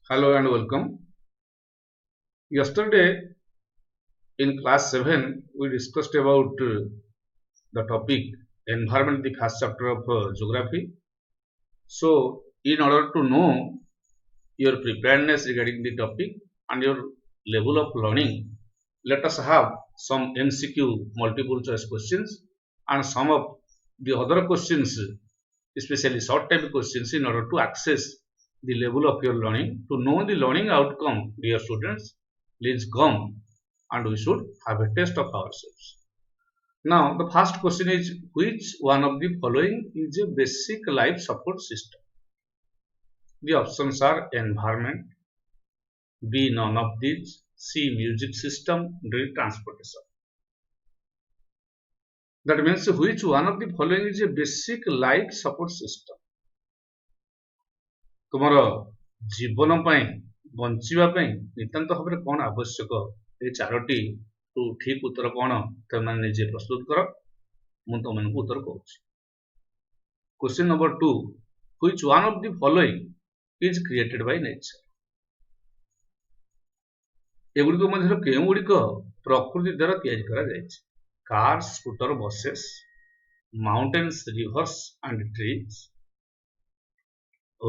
Hello and welcome. Yesterday in class 7 we discussed about the topic environment, the first chapter of geography. So in order to know your preparedness regarding the topic and your level of learning, let us have some MCQ multiple choice questions and some of the other questions, especially short type questions, in order to access the level of your learning. To know the learning outcome, dear students, please come and we should have a test of ourselves. Now, the first question is, which one of the following is a basic life support system? The options are environment, B, none of these, C, music system, D, transportation. That means which one of the following is a basic life support system? ତୁମର ଜୀବନ ପାଇଁ ବଞ୍ଚିବା ପାଇଁ ନିତାନ୍ତ ଭାବରେ କଣ ଆବଶ୍ୟକ, এই ଚାରୋଟି ଠିକ ଉତ୍ତର କଣ ତମେ ନିଜେ ପ୍ରସ୍ତୁତ କର। ମୁଁ ତମମାନଙ୍କୁ ଉତ୍ତର କହୁଛି। Question number 2, which one of the following is created by nature? ଏଗୁଡ଼ିକ ମଧ୍ୟରୁ କେଉଁଗୁଡ଼ିକ ପ୍ରକୃତି ଦ୍ୱାରା ତିଆରି କରାଯାଇଛି? Cars, scooter, buses, mountains, rivers and trees,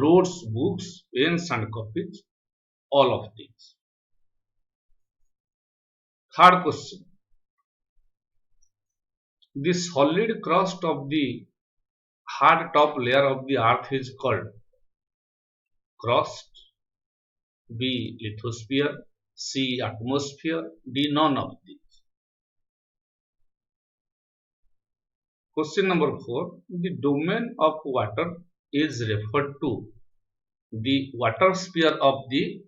roads, books, pens and copies, all of these. Third question, the solid crust of the hard top layer of the earth is called crust, B, lithosphere, C, atmosphere, D, none of these. Question number 4, the domain of water is referred to. The water sphere of the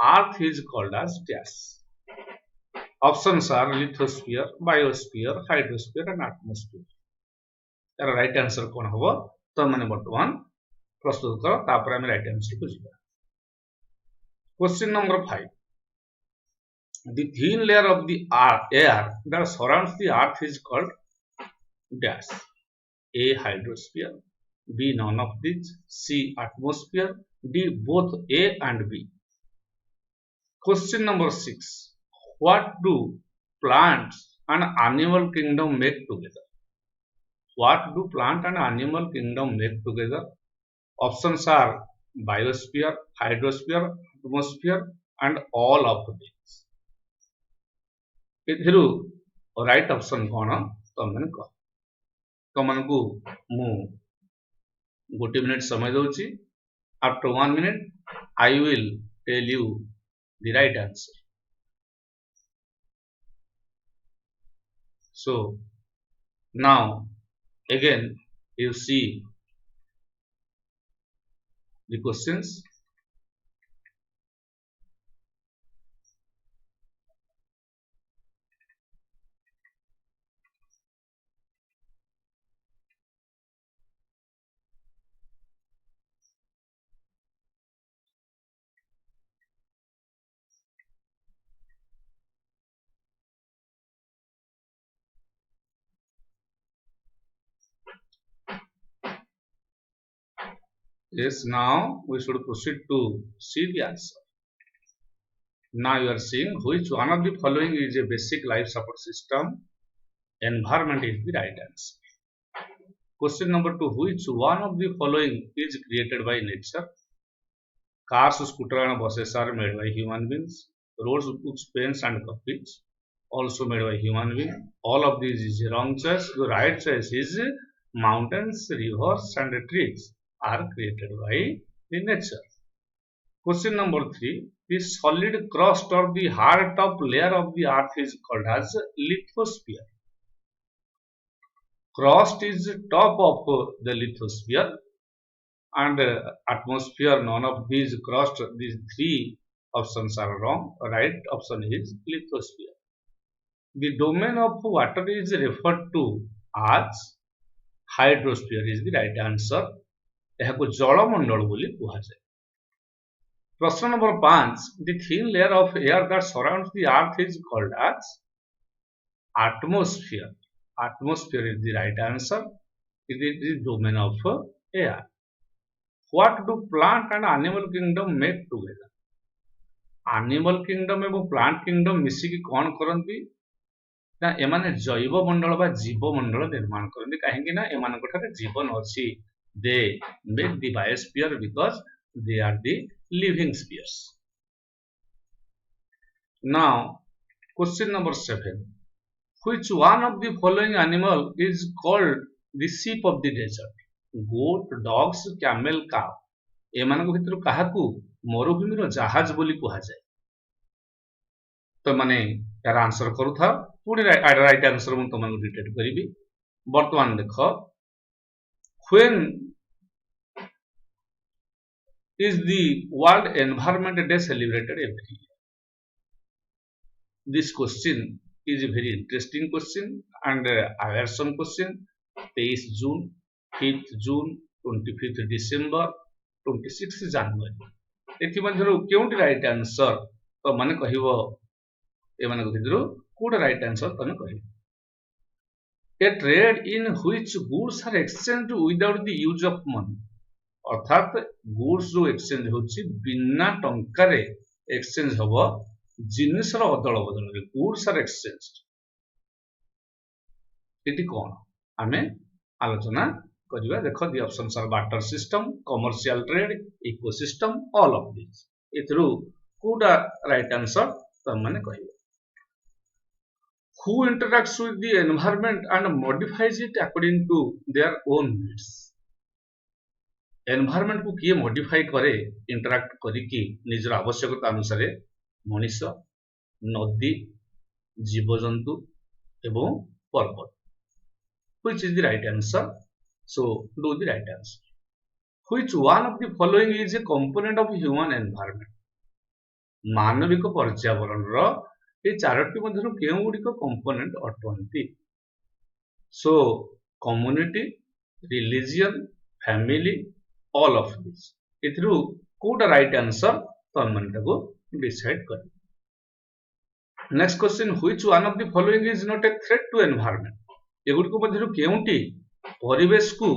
earth is called as dash. Options are lithosphere, biosphere, hydrosphere and atmosphere. यार right answer कौन होबो तो माने वर्तमान प्रस्तुत करो, तापर हम राइट आंसर को जिबा। Question number 5, the thin layer of the air that surrounds the earth is called dash. A, hydrosphere, B, none of these, C, atmosphere, D, both A and B. Question number 6, what do plants and animal kingdom make together? What do plant and animal kingdom make together? Options are biosphere, hydrosphere, atmosphere and all of these. एथिरु right option कोन तमने कह। तमनको मु गोटे minute समय दउची। After 1 minute I will tell you the right answer. So now again you see the questions. Yes, now we should proceed to see the answer. Now you are seeing which one of the following is a basic life support system. Environment is the right answer. Question number 2, which one of the following is created by nature? Cars, scooter and buses are made by human beings. Roads, books, pens and copies also made by human beings. All of these is wrong choice. The right choice is mountains, rivers and trees are created by the nature. Question number 3, the solid crust or the hard top layer of the earth is called as lithosphere. Crust is top of the lithosphere and atmosphere, none of these. Crust, these three options are wrong. Right option is lithosphere. The domain of water is referred to as hydrosphere is the right answer. ଏହାକୁ ଜଳମଣ୍ଡଳ ବୋଲି କୁହାଯାଏ। ପ୍ରଶ୍ନ number 5, the thin layer of air that surrounds the earth is called as atmosphere. Atmosphere is the right answer. It is the domain of air. What do plant and animal kingdom make together? Animal kingdom एवं plant kingdom मिसिकी कौन करती ना एमाने जैव मंडल बा जीव मंडल निर्माण करती कहीं ना एमानक जीवन अच्छी they make the biosphere because they are the living spheres. Now question number 7. Which one of the following animal is called the sheep of the desert? Goat, dogs, camel, cow. एମାନଙ୍କ भितर काहाकू मरुभूमिर जहाज बोली कुहाଯାଏ. तो माने यार आंसर करूथा पुणी right answer मु तुमको detect करिबी. वर्तमान देखो when is the World Environment Day celebrated every year? This question is a very interesting question and awesome question. 23 June, 5th June, 25th December, 26th January. एथिमध्यरु केउंटी राइट आंसर तो माने कहिवो एमानक भितरु कोड राइट आंसर तने कहिबो. A trade in which goods are exchanged without the use of money. अर्थात गुड्स जो एक्सचेंज होची बिना टंकारे एक्सचेंज हबो जिनिसर अदल बदल गुड्स आर एक्सचेंज. एटी कोन आमे आलोचना करिवा. देखो the options are barter system, commercial trade, ecosystem, all of this. एथरु कोडा राइट आंसर त माने कहिबो. Who interacts with the environment and modifies it according to their own needs? Environment को किए मॉडिफाई करे इंटरैक्ट करिकी निजर आवश्यकता अनुसार मनीष, नदी, जीवजंतु एवं पर्वत. Which is the right answer? So do the right answer. Which one of the following is a component of human environment? मानविक पर्यावरण रो ए चारोटी मध्यरु केउ गुडी को कंपोनेंट अटंती. So community, religion, family, all of this. इथरु कोड राइट आंसर तो मन को डिसाइड कर. Next question. Which one of the following is not a threat to environment? एगुडी को मध्यरु केउंटी परिवेश को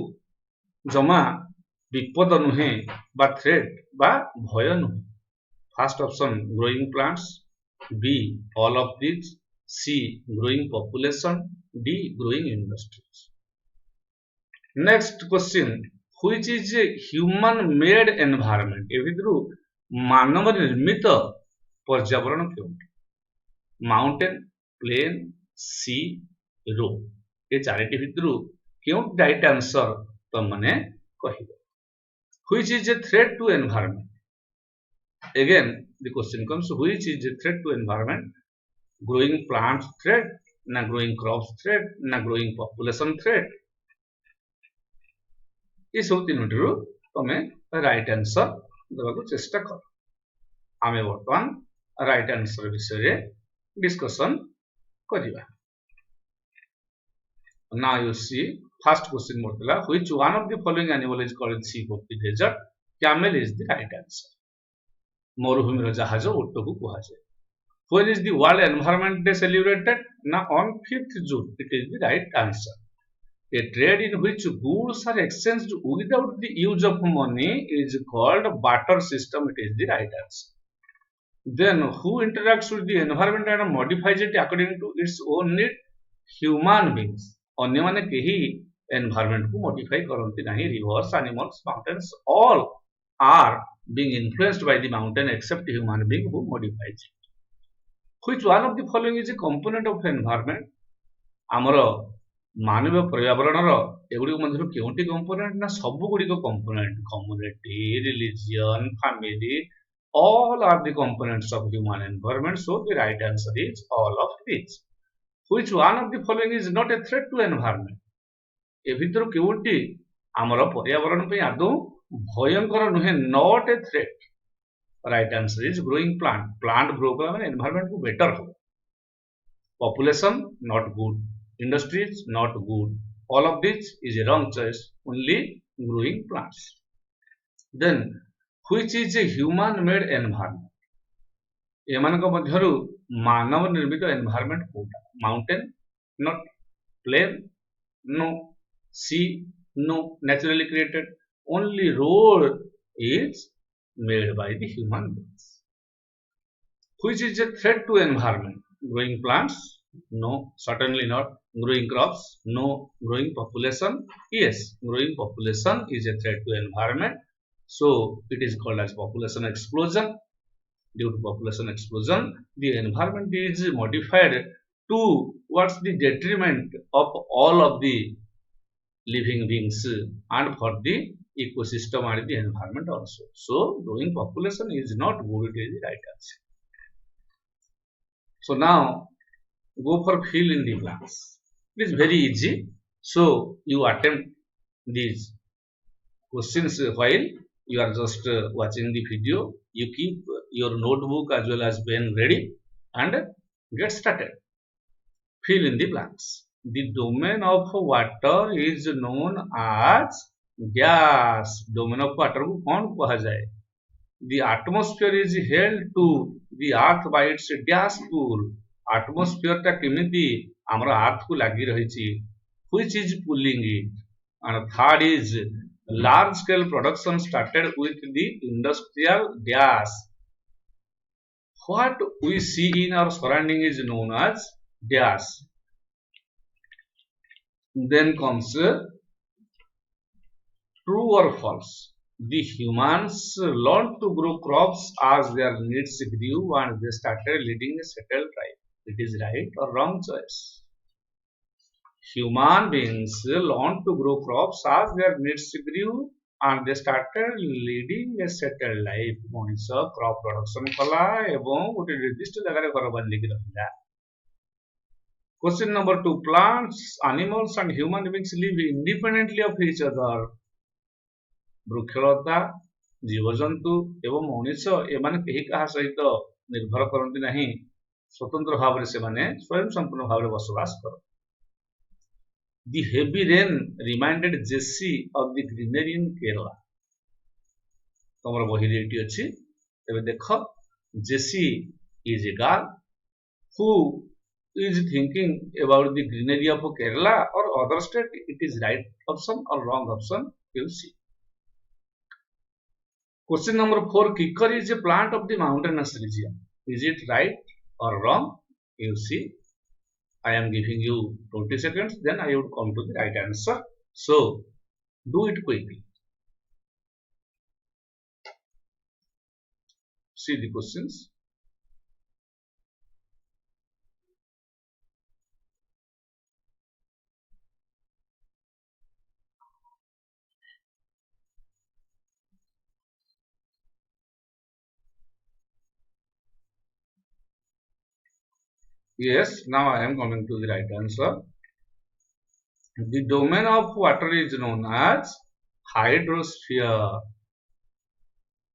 जमा विपद नुहे बा थ्रेट बा भय नुहे. First option growing plants, B all of this, C growing population, D growing industries. Next question. Which is a human made environment? ए भितरु मानव निर्मित पर्यावरण केउंटी? Mountain, plain, sea, road. ए चारिटी भितरु केउ राइट आंसर तो माने कहिबो. Which is a threat to environment? Again the question comes, which is a threat to environment? Growing plants threat, na growing crops threat, na growing population threat? ये सब तीनोटी तमें right answer देवाक चेष्टा कर. आमे वर्तमान राइट आंसर विषय discussion करिवा. Now you see first question मोरतला which one of the following animal is called sheep of the desert? Camel is the right answer. मरुभूमिर जहाज ओट को कुहाजे. When is the World Environment Day celebrated? Na on 5th June. It is the right answer. A trade in which goods are exchanged without the use of money is called barter system. It is the right answer. Then who interacts with the environment and modifies it according to its own need? Human beings. अन्य माने केही environment को modify करंती नहीं. Rivers, animals, mountains, all are being influenced by the mountain except human being who modifies it. Which one of the following is a component of environment? आमरो मानव पर्यावरण एगुड़ी मध्य केउंटी component ना सब Gudi component. Community, religion, family, all are the components of human environment. So the right answer is all of these. Which one of the following is not a threat to environment? ए भितर केउंटी आमर पर्यावरण पे आदौ भयंकर नुहे, not a threat. Right answer is growing plant. Plant grow कला माने environment को better हो. Population not good. Industries not good. All of this is a wrong choice. Only growing plants. Then which is a human made environment? एमानक मध्यरु मानव निर्मित environment कोटा? Mountain not, plain no, sea no, naturally created. Only road is made by the human beings. Which is a threat to environment? Growing plants? No, certainly not. Growing crops? No. Growing population? Yes, growing population is a threat to environment. So it is called as population explosion. Due to population explosion, the environment is modified to what's the detriment of all of the living beings and for the ecosystem and the environment also. So growing population is not good, it is the right answer. So now go for fill in the blanks. It is very easy. So you attempt these questions while you are just watching the video. You keep your notebook as well as pen ready and get started. Fill in the blanks. The domain of water is known as gas. Domain of water को कौन कहा जाए? The atmosphere is held to the earth by its gas pool. Atmosphere टा केमिति ଆମର earth को लागि रहिछि. Which is pulling it? And third is large scale production started with the industrial gas. What we see in our surrounding is known as gas. Then comes true or false. The humans learned to grow crops as their needs grew and they started leading a settled life. It is right or wrong choice. Human beings learned to grow crops as their needs grew and they started leading a settled life. ମଣିଷ crop production କଲା ଏବଂ ଗୋଟେ ନିର୍ଦ୍ଦିଷ୍ଟ ଜାଗାରେ ଘର ବାନ୍ଧିକି ରହିଲା. Question number 2. Plants, animals and human beings live independently of each other. ବୃକ୍ଷଲତା, ଜୀବଜନ୍ତୁ ଏବଂ ମଣିଷ ଏମାନେ କେହି କାହା ସହିତ ନିର୍ଭର କରନ୍ତି ନାହିଁ. ସ୍ୱତନ୍ତ୍ର ଭାବରେ ସେମାନେ ସ୍ୱୟଂ ସମ୍ପୂର୍ଣ୍ଣ ଭାବରେ ବସବାସ କରନ୍ତି. The heavy rain reminded Jesse of the greenery in Kerala. ତମର ବହିରେ ଏଠି ଅଛି. ଏବେ ଦେଖ, Jesse is a girl who is thinking about the greenery of Kerala or other state. It is right option or wrong option. You will see. Question number 4. Kicker is a plant of the mountainous region. Is it right or wrong? You see. I am giving you 20 seconds, then I would come to the right answer. So, do it quickly. See the questions. Yes, now I am coming to the right answer. The domain of water is known as hydrosphere.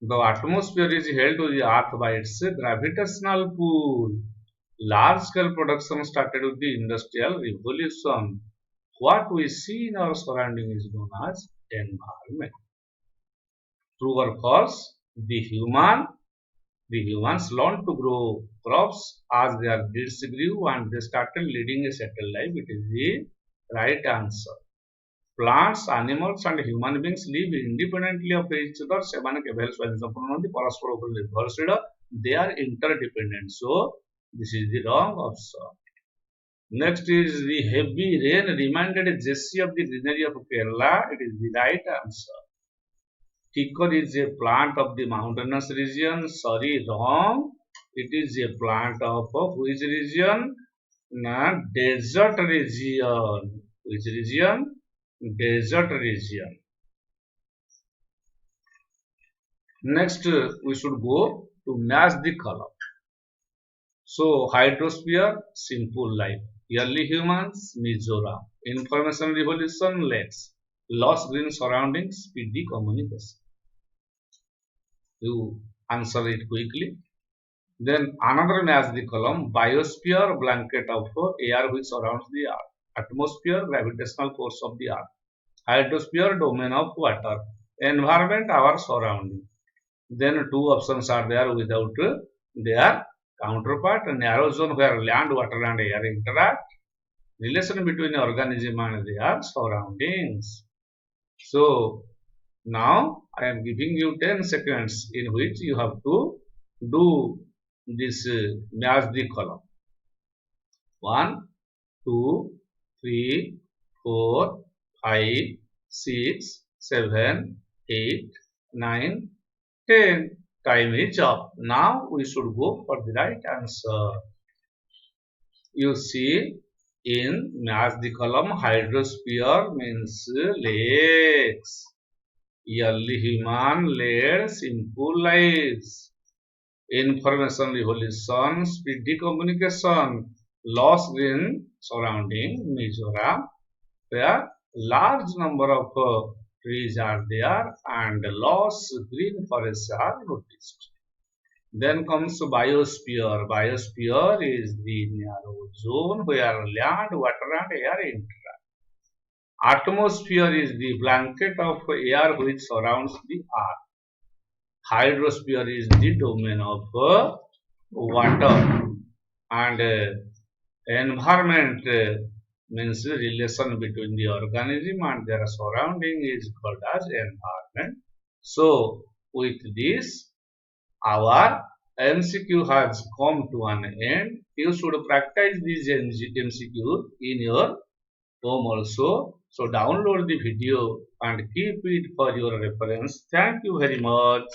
The atmosphere is held to the earth by its gravitational pull. Large scale production started with the industrial revolution. What we see in our surrounding is known as environment. True or false? The humans learned to grow crops as their needs grew and they started leading a settled life. It is the right answer. Plants, animals and human beings live independently of each other. ସେମାନେ କେବେ ସ୍ୱୟଂ ସମ୍ପୂର୍ଣ୍ଣ ନୁହନ୍ତି, ପରସ୍ପର ଉପରେ ନିର୍ଭରଶୀଳ. They are interdependent. So this is the wrong option. Next is the heavy rain reminded Jesse of the greenery of Kerala. It is the right answer. Kicker is a plant of the mountainous region. Sorry, wrong. It is a plant of which region? Desert region. Which region? Desert region. Next, we should go to match the color. So, hydrosphere, simple life. Early humans, Mizoram. Information revolution, lakes. Lost green surroundings, speedy communication. You answer it quickly. Then another match the column, biosphere, blanket of air which surrounds the earth. Atmosphere, gravitational force of the earth. Hydrosphere, domain of water. Environment, our surrounding. Then two options are there without their counterpart. Narrow zone where land, water and air interact. Relation between organism and their surroundings. So now I am giving you 10 seconds in which you have to do this match the column. 1, 2, 3, 4, 5, 6, 7, 8, 9, 10. Time is up. Now we should go for the right answer. You see, in match the column, hydrosphere means lakes. Early human led simple lives. Information revolution, speedy communication, lost green surrounding Mizoram, where large number of trees are there and lost green forests are noticed. Then comes biosphere. Biosphere is the narrow zone where land, water and air enter. Atmosphere is the blanket of air which surrounds the earth. Hydrosphere is the domain of water. And environment means the relation between the organism and their surrounding is called as environment. So, with this, our MCQ has come to an end. You should practice these MCQ in your home also. So download the video and keep it for your reference. Thank you very much.